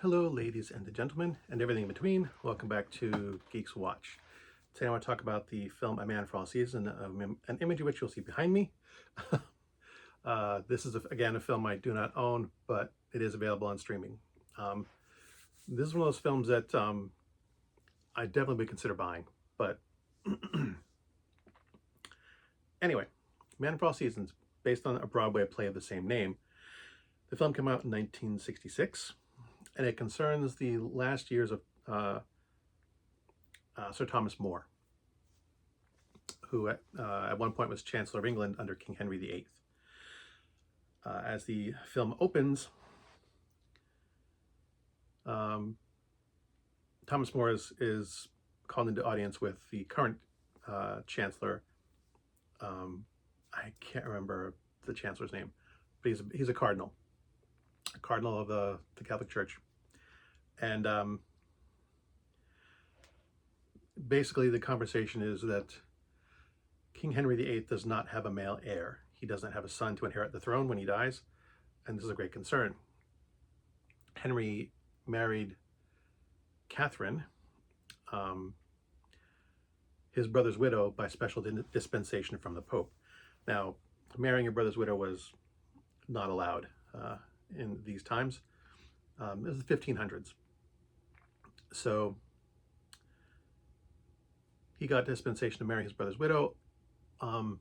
Hello, ladies and the gentlemen, and everything in between. Welcome back to Geeks Watch. Today I want to talk about the film A Man for All Seasons, an image of which you'll see behind me. This is, again, a film I do not own, but it is available on streaming. This is one of those films that I definitely would consider buying, but anyway, Man for All Seasons, based on a Broadway play of the same name. The film came out in 1966. And it concerns the last years of Sir Thomas More, who at one point was Chancellor of England under King Henry VIII. As the film opens, Thomas More is called into audience with the current Chancellor. I can't remember the Chancellor's name, but he's a cardinal of the Catholic Church. And basically the conversation is that King Henry VIII does not have a male heir. He doesn't have a son to inherit the throne when he dies, and this is a great concern. Henry married Catherine, his brother's widow, by special dispensation from the Pope. Now, marrying your brother's widow was not allowed in these times. It was the 1500s. So he got dispensation to marry his brother's widow for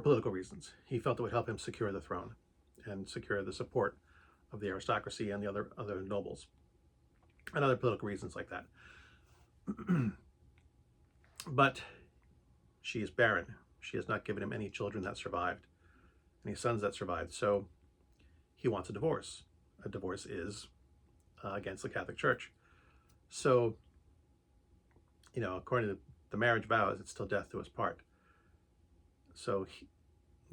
political reasons. He felt it would help him secure the throne and secure the support of the aristocracy and the other nobles, and other political reasons like that. But she is barren. She has not given him any children that survived, any sons that survived. So he wants a divorce. A divorce is against the Catholic Church. So, according to the marriage vows, it's till death do us part. So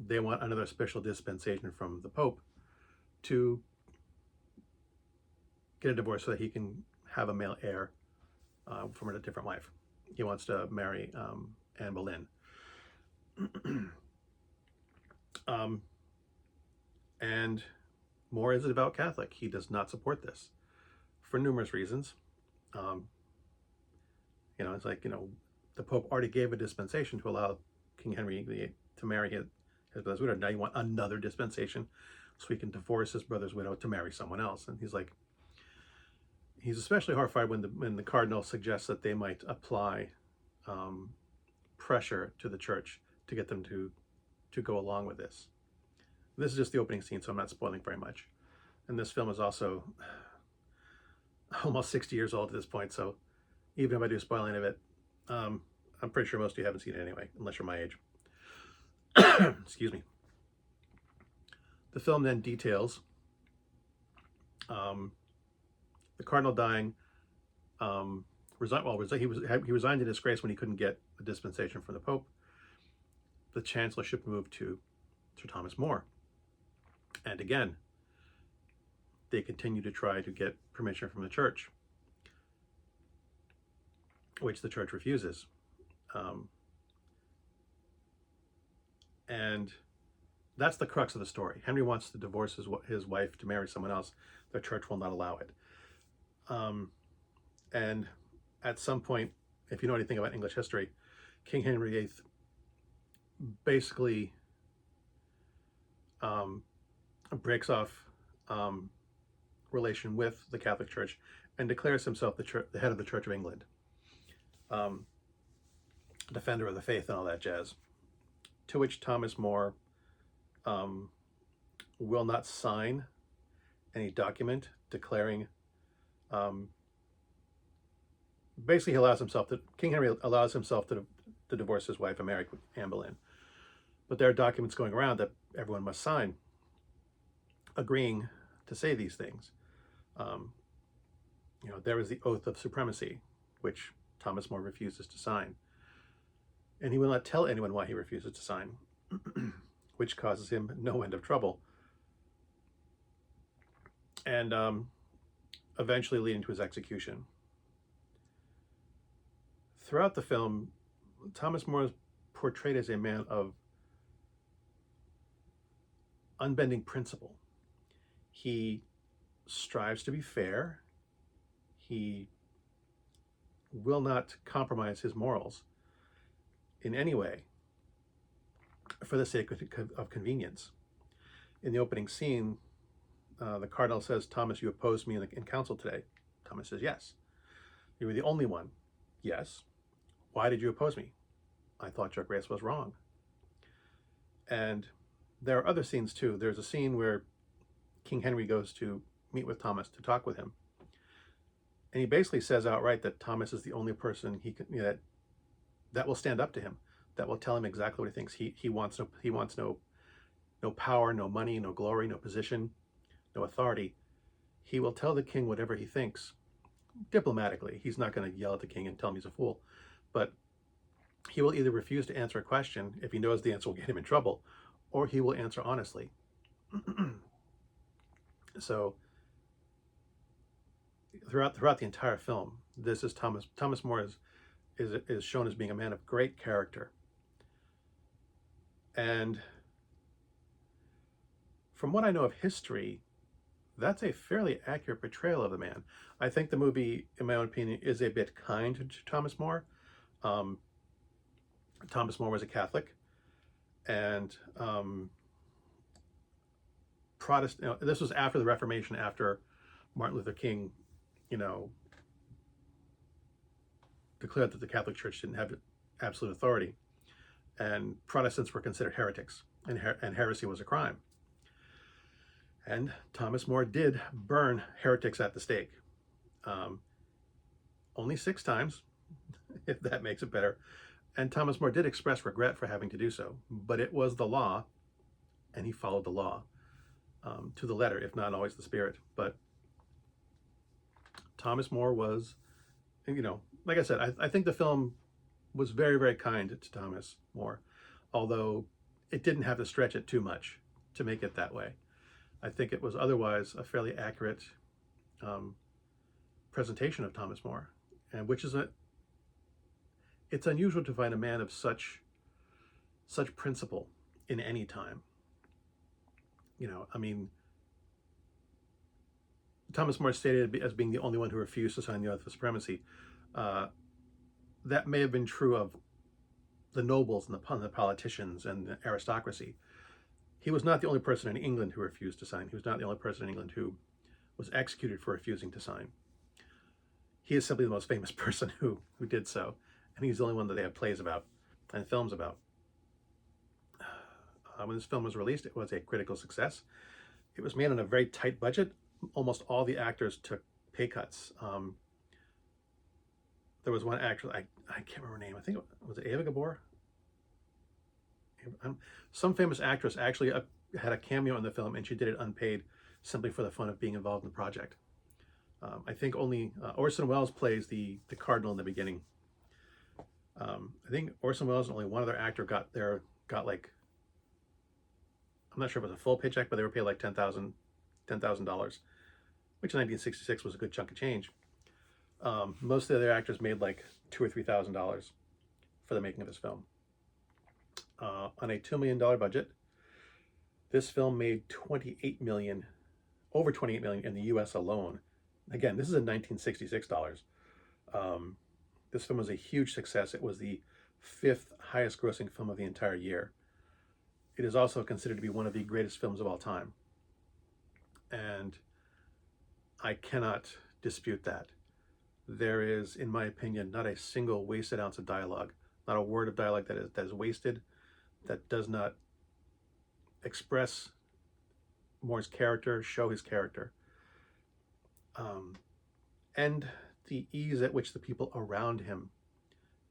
they want another special dispensation from the Pope to get a divorce so that he can have a male heir from a different wife. He wants to marry Anne Boleyn. And More is a devout Catholic. He does not support this for numerous reasons. It's like, the Pope already gave a dispensation to allow King Henry VIII to marry his brother's widow. Now you want another dispensation so he can divorce his brother's widow to marry someone else. And he's especially horrified when the cardinal suggests that they might apply pressure to the church to get them to go along with this. This is just the opening scene, so I'm not spoiling very much. And this film is also almost 60 years old at this point, so even if I do spoil any of it, I'm pretty sure most of you haven't seen it anyway, unless you're my age. Excuse me. The film then details the cardinal dying. He resigned in disgrace when he couldn't get a dispensation from the Pope. The chancellorship moved to Sir Thomas More. And again, they continue to try to get permission from the church, which the church refuses. And that's the crux of the story. Henry wants to divorce his wife to marry someone else. The church will not allow it. And at some point, if you know anything about English history, King Henry VIII basically breaks off relation with the Catholic Church and declares himself the head of the Church of England, defender of the faith and all that jazz, to which Thomas More will not sign any document declaring. Basically, King Henry allows himself to divorce his wife and marry Anne Boleyn. But there are documents going around that everyone must sign, agreeing to say these things. There is the oath of supremacy, which Thomas More refuses to sign. And he will not tell anyone why he refuses to sign, which causes him no end of trouble. And eventually leading to his execution. Throughout the film, Thomas More is portrayed as a man of unbending principle. He strives to be fair. He will not compromise his morals in any way for the sake of convenience. In the opening scene, the cardinal says, "Thomas, you opposed me in council today." Thomas says, "Yes." "You were the only one." "Yes." "Why did you oppose me?" "I thought your grace was wrong." And there are other scenes too. There's a scene where King Henry goes to meet with Thomas to talk with him. And he basically says outright that Thomas is the only person he can, that will stand up to him, that will tell him exactly what he thinks. He wants no power, no money, no glory, no position, no authority. He will tell the king whatever he thinks diplomatically. He's not going to yell at the king and tell him he's a fool, but he will either refuse to answer a question if he knows the answer will get him in trouble, or he will answer honestly. So throughout the entire film, this is Thomas More is shown as being a man of great character. And from what I know of history, that's a fairly accurate portrayal of the man. I think the movie, in my own opinion, is a bit kind to Thomas More. Thomas More was a Catholic, and Protestant. This was after the Reformation, after Martin Luther King, declared that the Catholic Church didn't have absolute authority, and Protestants were considered heretics, and heresy was a crime. And Thomas More did burn heretics at the stake. Only 6 times, if that makes it better. And Thomas More did express regret for having to do so, but it was the law, and he followed the law to the letter, if not always the spirit. But Thomas More was, like I said, I think the film was very, very kind to Thomas More, although it didn't have to stretch it too much to make it that way. I think it was otherwise a fairly accurate presentation of Thomas More, and which is it's unusual to find a man of such principle in any time. Thomas More stated as being the only one who refused to sign the oath of supremacy. That may have been true of the nobles and the politicians and the aristocracy. He was not the only person in England who refused to sign. He was not the only person in England who was executed for refusing to sign. He is simply the most famous person who did so, and he's the only one that they have plays about and films about. When this film was released, it was a critical success. It was made on a very tight budget. Almost all the actors took pay cuts. There was one actress, I can't remember her name. I think was it Ava Gabor? Some famous actress actually had a cameo in the film, and she did it unpaid, simply for the fun of being involved in the project. I think only Orson Welles plays the cardinal in the beginning. I think Orson Welles and only one other actor got like, I'm not sure if it was a full paycheck, but they were paid like $10,000, which in 1966 was a good chunk of change. Most of the other actors made like $2,000 or $3,000 for the making of this film. On a $2 million budget, this film made over 28 million in the U.S. alone. Again, this is in 1966 dollars. This film was a huge success. It was the 5th highest grossing film of the entire year. It is also considered to be one of the greatest films of all time. And I cannot dispute that. There is, in my opinion, not a single wasted ounce of dialogue, not a word of dialogue that is wasted, that does not express Moore's character, show his character, and the ease at which the people around him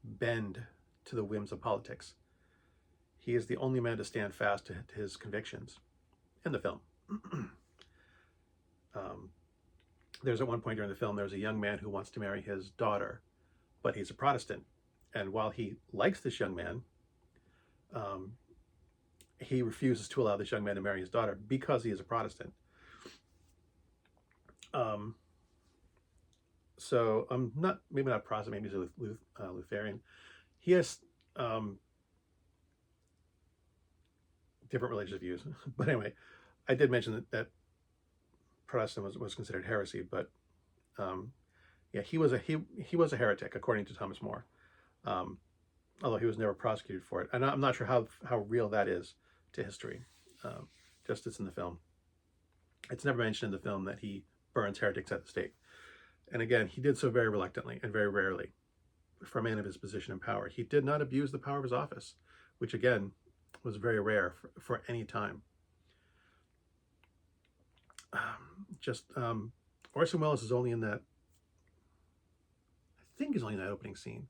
bend to the whims of politics. He is the only man to stand fast to his convictions in the film. There's at one point during the film, there's a young man who wants to marry his daughter, but he's a Protestant. And while he likes this young man, he refuses to allow this young man to marry his daughter because he is a Protestant. So I'm maybe not Protestant, maybe he's a Lutheran. He has different religious views. But anyway, I did mention that Protestant was considered heresy, but um, yeah, he was a heretic according to Thomas More, um, although he was never prosecuted for it. And I'm not sure how real that is to history. Um, just it's in the film. It's never mentioned in the film that he burns heretics at the stake. And again, he did so very reluctantly and very rarely for a man of his position and power. He did not abuse the power of his office, which again was very rare for any time. Orson Welles is only in that, I think he's only in that opening scene,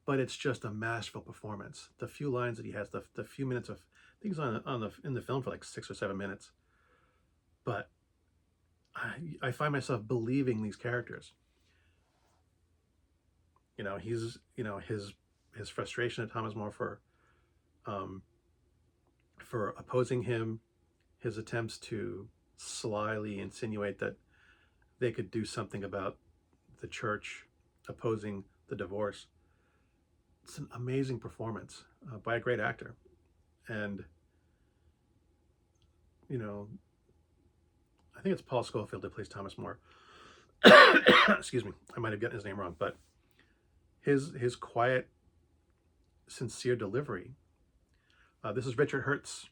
but it's just a masterful performance. The few lines that he has, the few minutes of, I think he's in the film for like 6 or 7 minutes, but I find myself believing these characters. His frustration at Thomas More for opposing him, his attempts to slyly insinuate that they could do something about the church opposing the divorce. It's an amazing performance by a great actor. And, I think it's Paul Scofield that plays Thomas More. Excuse me, I might have gotten his name wrong, but his quiet, sincere delivery. This is Richard Hurt's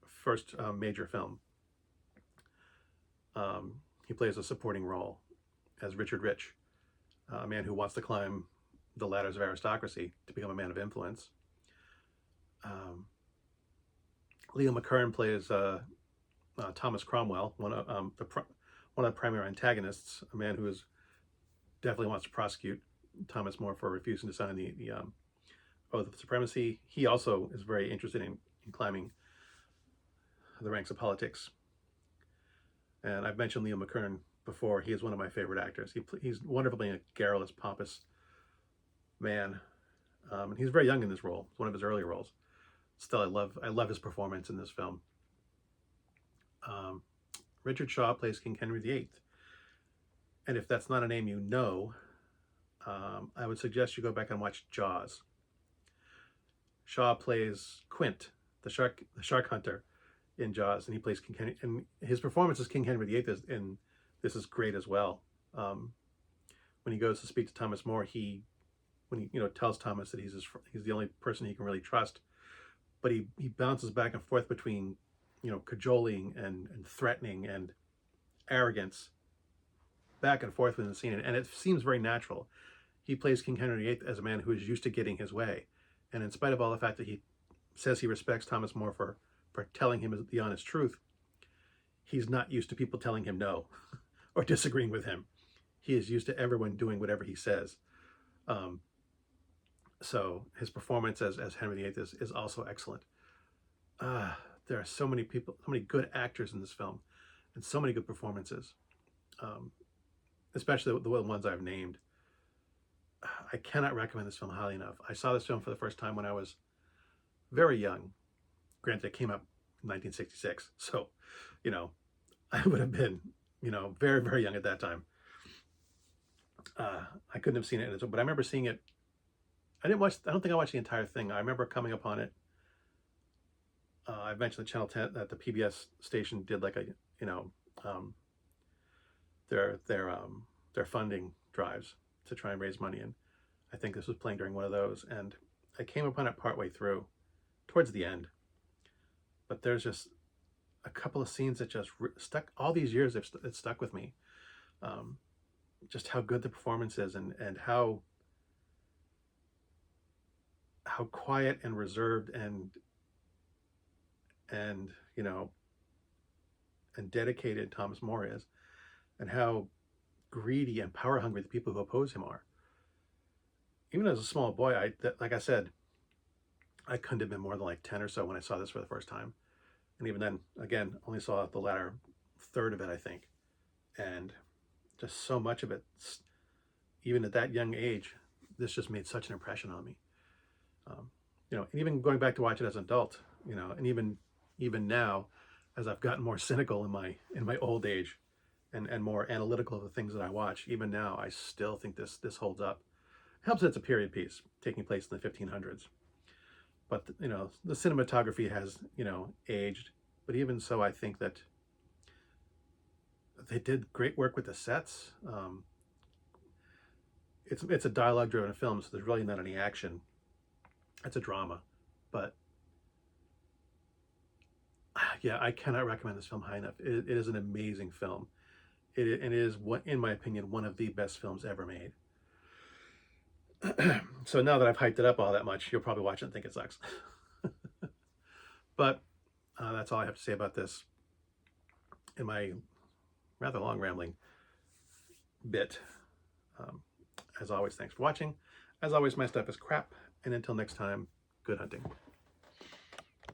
first major film. He plays a supporting role as Richard Rich, a man who wants to climb the ladders of aristocracy to become a man of influence. Leo McKern plays Thomas Cromwell, one of the primary antagonists, a man who definitely wants to prosecute Thomas More for refusing to sign the oath of supremacy. He also is very interested in climbing the ranks of politics. And I've mentioned Leo McKern before. He is one of my favorite actors. He's wonderfully a garrulous, pompous man, and he's very young in this role. It's one of his early roles. Still, I love his performance in this film. Richard Shaw plays King Henry VIII, and if that's not a name you know, I would suggest you go back and watch Jaws. Shaw plays Quint, the shark hunter in Jaws, and he plays King Henry, and his performance as King Henry VIII and this is great as well. When he goes to speak to Thomas More, when he tells Thomas that he's the only person he can really trust, but he bounces back and forth between cajoling and threatening and arrogance, back and forth within the scene, and it seems very natural. He plays King Henry VIII as a man who is used to getting his way, and in spite of all the fact that he says he respects Thomas More for telling him the honest truth, he's not used to people telling him no or disagreeing with him. He is used to everyone doing whatever he says. So his performance as Henry VIII is also excellent. There are so many people, so many good actors in this film, and so many good performances, especially the ones I've named. I cannot recommend this film highly enough. I saw this film for the first time when I was very young. Granted, it came out in 1966, so I would have been very, very young at that time. I couldn't have seen it, but I remember seeing it. I don't think I watched the entire thing. I remember coming upon it. I've mentioned the Channel 10 that the PBS station did like their funding drives to try and raise money, and I think this was playing during one of those, and I came upon it partway through, towards the end. But there's just a couple of scenes that just stuck. All these years, it stuck with me. Just how good the performance is, and how quiet and reserved and dedicated Thomas More is, and how greedy and power hungry the people who oppose him are. Even as a small boy, like I said, I couldn't have been more than like 10 or so when I saw this for the first time. And even then, again, only saw the latter third of it, I think. And just so much of it, even at that young age, this just made such an impression on me. And even going back to watch it as an adult, and even now, as I've gotten more cynical in my old age, and more analytical of the things that I watch, even now, I still think this holds up. It helps that it's a period piece taking place in the 1500s. But the cinematography has aged, but even so, I think that They did great work with the sets. It's a dialogue-driven film, so there's really not any action. It's a drama, but yeah, I cannot recommend this film high enough. It is an amazing film. It is, in my opinion, one of the best films ever made. So now that I've hyped it up all that much, you'll probably watch it and think it sucks. But that's all I have to say about this in my rather long rambling bit. As always, thanks for watching. As always, my stuff is crap. And until next time, good hunting.